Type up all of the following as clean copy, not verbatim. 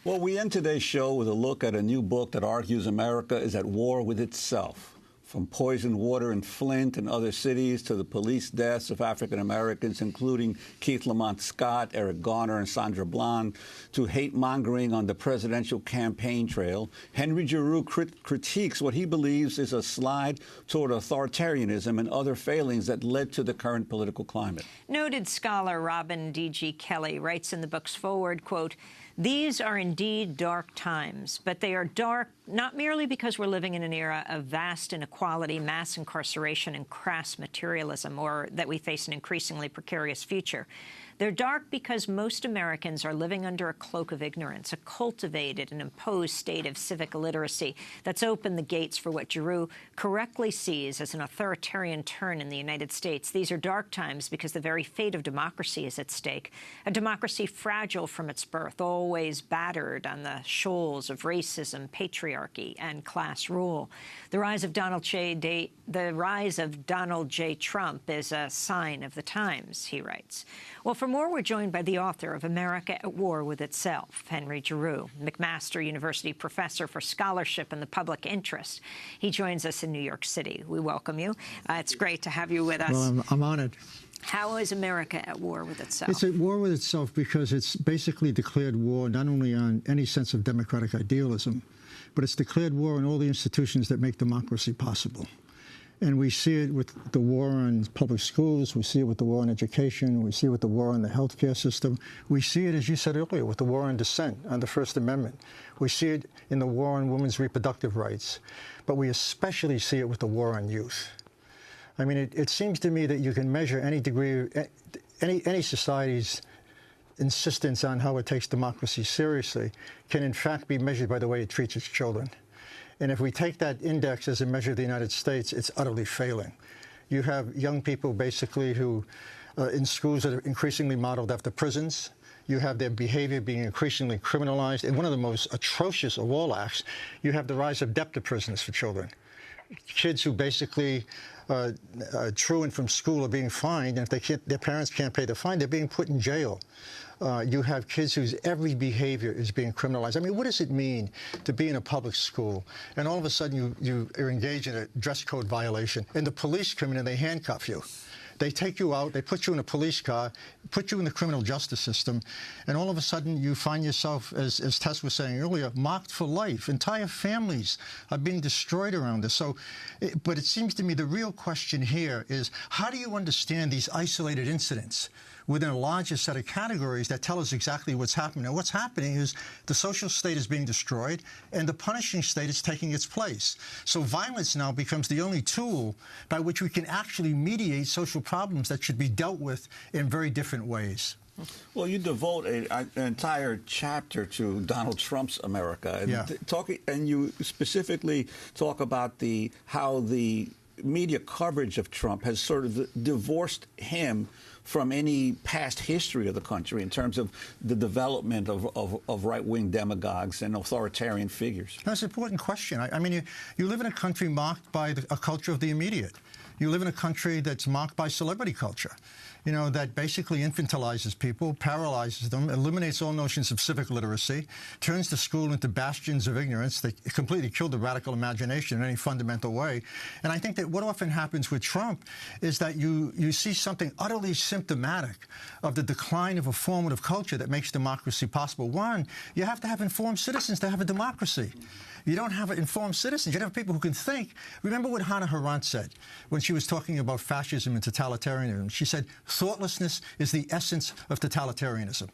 Well, we end today's show with a look at a new book that argues America is at war with itself. From poisoned water in Flint and other cities to the police deaths of African Americans, including Keith Lamont Scott, Eric Garner, and Sandra Bland, to hate-mongering on the presidential campaign trail, Henry Giroux critiques what he believes is a slide toward authoritarianism and other failings that led to the current political climate. Noted scholar Robin D.G. Kelley writes in the book's foreword, quote, "These are indeed dark times, but they are dark not merely because we're living in an era of vast inequality, mass incarceration, and crass materialism, or that we face an increasingly precarious future. They're dark because most Americans are living under a cloak of ignorance, a cultivated and imposed state of civic illiteracy that's opened the gates for what Giroux correctly sees as an authoritarian turn in the United States. These are dark times because the very fate of democracy is at stake, a democracy fragile from its birth, always battered on the shoals of racism, patriarchy, and class rule. The rise of Donald J. Trump is a sign of the times," he writes. Well, for more, we're joined by the author of America at War with Itself, Henry Giroux, McMaster University professor for scholarship and the public interest. He joins us in New York City. We welcome you. It's great to have you with us. Well, I'm honored. How is America at war with itself? It's at war with itself because it's basically declared war not only on any sense of democratic idealism, but it's declared war on all the institutions that make democracy possible. And we see it with the war on public schools. We see it with the war on education. We see it with the war on the healthcare system. We see it, as you said earlier, with the war on dissent, on the First Amendment. We see it in the war on women's reproductive rights. But we especially see it with the war on youth. I mean, it seems to me that you can measure any degree, any society's insistence on how it takes democracy seriously can in fact be measured by the way it treats its children. And if we take that index as a measure of the United States, it's utterly failing. You have young people basically who, in schools that are increasingly modeled after prisons. You have their behavior being increasingly criminalized. And one of the most atrocious of all acts, you have the rise of debtor prisons for children. Kids who basically truant from school are being fined, and if their parents can't pay the fine, they're being put in jail. You have kids whose every behavior is being criminalized. I mean, what does it mean to be in a public school and all of a sudden you are engaged in a dress code violation and the police come in and they handcuff you? They take you out, they put you in a police car, put you in the criminal justice system, and all of a sudden you find yourself, as Tess was saying earlier, mocked for life. Entire families are being destroyed around this. But it seems to me the real question here is, how do you understand these isolated incidents within a larger set of categories that tell us exactly what's happening? And what's happening is the social state is being destroyed and the punishing state is taking its place. So violence now becomes the only tool by which we can actually mediate social problems that should be dealt with in very different ways. Well, you devote an entire chapter to Donald Trump's America, and, yeah. And you specifically talk about how the media coverage of Trump has sort of divorced him from any past history of the country in terms of the development of right-wing demagogues and authoritarian figures. That's an important question. I mean, you live in a country marked by a culture of the immediate. You live in a country that's marked by celebrity culture, that basically infantilizes people, paralyzes them, eliminates all notions of civic literacy, turns the school into bastions of ignorance. They completely killed the radical imagination in any fundamental way. And I think that what often happens with Trump is that you see something utterly symptomatic of the decline of a formative culture that makes democracy possible. One, you have to have informed citizens to have a democracy. You don't have informed citizens. You don't have people who can think. Remember what Hannah Arendt said when she was talking about fascism and totalitarianism. She said, thoughtlessness is the essence of totalitarianism.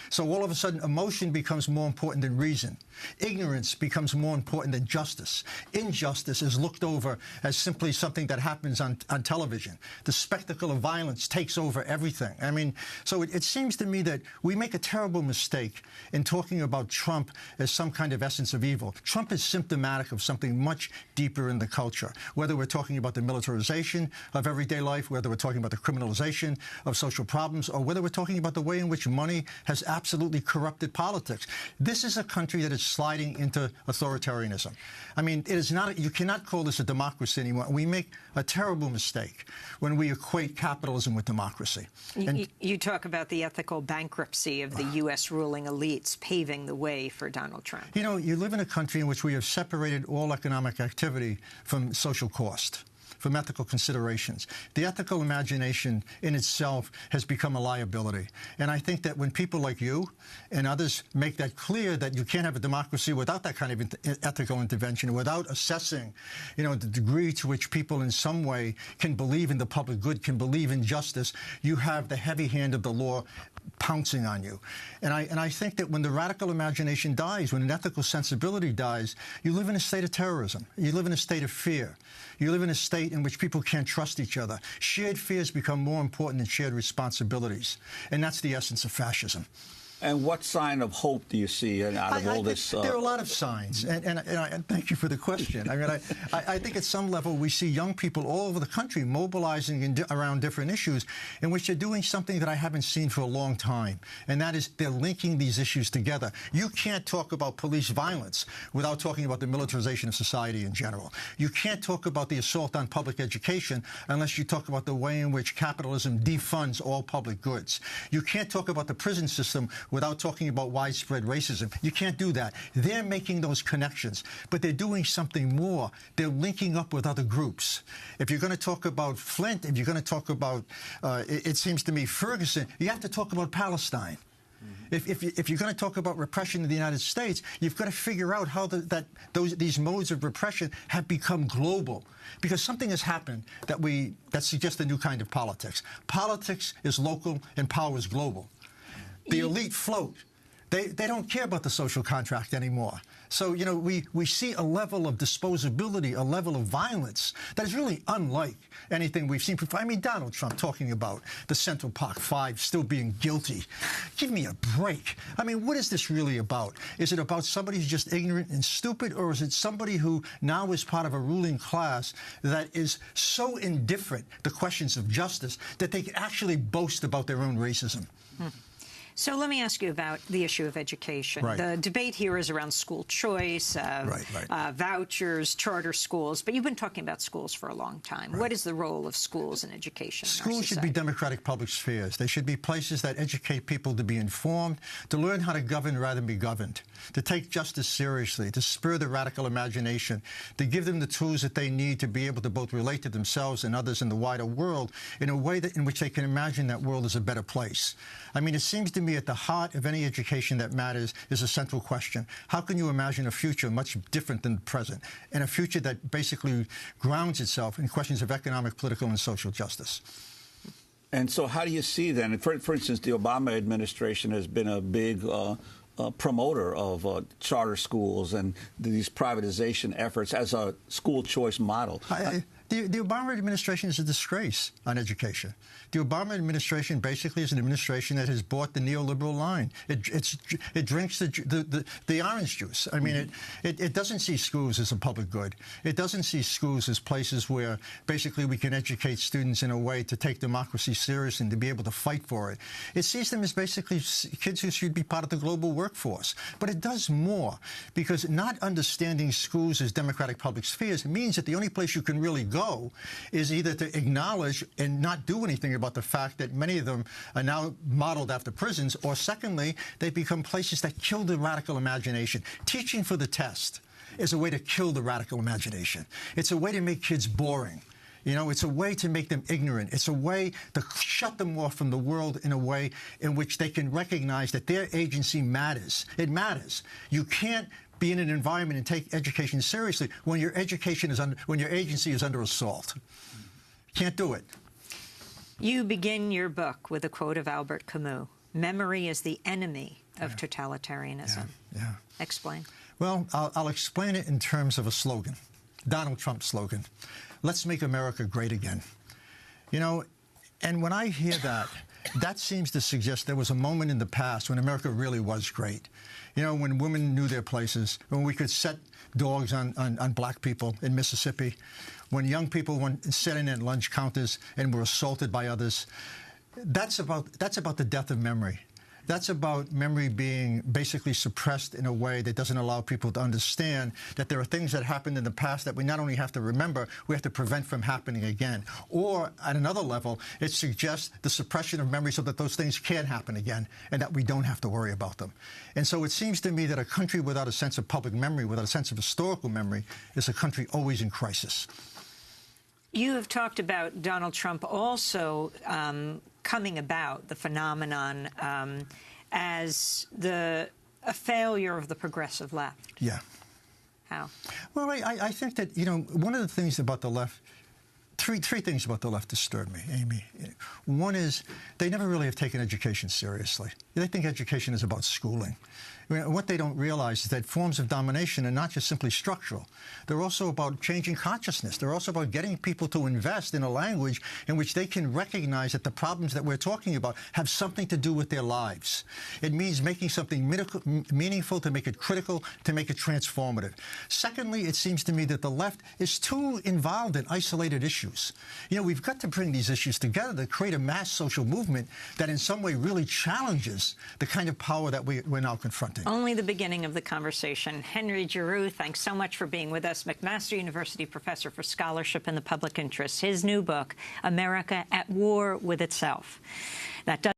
So all of a sudden, emotion becomes more important than reason. Ignorance becomes more important than justice. Injustice is looked over as simply something that happens on television. The spectacle of violence takes over everything. I mean, so it seems to me that we make a terrible mistake in talking about Trump as some kind of essence of evil. Trump is symptomatic of something much deeper in the culture, whether we're talking about the militarization of everyday life, whether we're talking about the criminalization of social problems, or whether we're talking about the way in which money has has absolutely corrupted politics. This is a country that is sliding into authoritarianism. I mean, it is not. You cannot call this a democracy anymore. We make a terrible mistake when we equate capitalism with democracy. You talk about the ethical bankruptcy of the U.S. ruling elites paving the way for Donald Trump. You know, you live in a country in which we have separated all economic activity from social cost, from ethical considerations. The ethical imagination in itself has become a liability. And I think that when people like you and others make that clear that you can't have a democracy without that kind of ethical intervention, without assessing, you know, the degree to which people in some way can believe in the public good, can believe in justice, you have the heavy hand of the law pouncing on you. And I think that when the radical imagination dies, when an ethical sensibility dies, you live in a state of terrorism. You live in a state of fear. You live in a state in which people can't trust each other. Shared fears become more important than shared responsibilities. And that's the essence of fascism. And what sign of hope do you see out of all this? There are a lot of signs, and thank you for the question. I mean, I think at some level we see young people all over the country mobilizing around different issues in which they're doing something that I haven't seen for a long time, and that is they're linking these issues together. You can't talk about police violence without talking about the militarization of society in general. You can't talk about the assault on public education unless you talk about the way in which capitalism defunds all public goods. You can't talk about the prison system without talking about widespread racism. You can't do that. They're making those connections, but they're doing something more. They're linking up with other groups. If you're going to talk about Flint, if you're going to talk about, it seems to me, Ferguson, you have to talk about Palestine. If you're going to talk about repression in the United States, you've got to figure out how these modes of repression have become global. Because something has happened that suggests a new kind of politics. Politics is local and power is global. The elite float. They don't care about the social contract anymore. So, you know, we see a level of disposability, a level of violence that is really unlike anything we've seen before. I mean, Donald Trump talking about the Central Park Five still being guilty. Give me a break. I mean, what is this really about? Is it about somebody who's just ignorant and stupid, or is it somebody who now is part of a ruling class that is so indifferent to questions of justice that they can actually boast about their own racism? So let me ask you about the issue of education. Right. The debate here is around school choice, vouchers, charter schools, but you've been talking about schools for a long time. Right. What is the role of schools in education? Schools should be democratic public spheres. They should be places that educate people to be informed, to learn how to govern rather than be governed, to take justice seriously, to spur the radical imagination, to give them the tools that they need to be able to both relate to themselves and others in the wider world in a way in which they can imagine that world as a better place. I mean, it seems to me at the heart of any education that matters is a central question. How can you imagine a future much different than the present, and a future that basically grounds itself in questions of economic, political, and social justice? And so how do you see then, for instance, the Obama administration has been a big promoter of charter schools and these privatization efforts as a school choice model. The Obama administration is a disgrace on education. The Obama administration basically is an administration that has bought the neoliberal line. It drinks the orange juice. I mean, it doesn't see schools as a public good. It doesn't see schools as places where basically we can educate students in a way to take democracy seriously and to be able to fight for it. It sees them as basically kids who should be part of the global workforce. But it does more, because not understanding schools as democratic public spheres means that the only place you can really go is either to acknowledge and not do anything about the fact that many of them are now modeled after prisons, or secondly, they become places that kill the radical imagination. Teaching for the test is a way to kill the radical imagination. It's a way to make kids boring. You know, it's a way to make them ignorant. It's a way to shut them off from the world in a way in which they can recognize that their agency matters. It matters. You can't be in an environment and take education seriously when your when your agency is under assault. Can't do it. You begin your book with a quote of Albert Camus: "Memory is the enemy of totalitarianism." Yeah. Explain. Well, I'll explain it in terms of a slogan, Donald Trump's slogan: "Let's make America great again." You know, and when I hear that, that seems to suggest there was a moment in the past when America really was great. You know, when women knew their places, when we could set dogs on black people in Mississippi, when young people went sitting at lunch counters and were assaulted by others. That's about the death of memory. That's about memory being basically suppressed in a way that doesn't allow people to understand that there are things that happened in the past that we not only have to remember, we have to prevent from happening again. Or, at another level, it suggests the suppression of memory so that those things can't happen again and that we don't have to worry about them. And so it seems to me that a country without a sense of public memory, without a sense of historical memory, is a country always in crisis. You have talked about Donald Trump also coming about, the phenomenon, as a failure of the progressive left. Yeah. How? Well, I think that, one of the things about the left, three things about the left disturb me, Amy. One is they never really have taken education seriously. They think education is about schooling. What they don't realize is that forms of domination are not just simply structural. They're also about changing consciousness. They're also about getting people to invest in a language in which they can recognize that the problems that we're talking about have something to do with their lives. It means making something meaningful, to make it critical, to make it transformative. Secondly, it seems to me that the left is too involved in isolated issues. We've got to bring these issues together to create a mass social movement that in some way really challenges the kind of power that we're now confronting. Only the beginning of the conversation. Henry Giroux, thanks so much for being with us. McMaster University professor for scholarship and the public interest. His new book, America at War with Itself. That does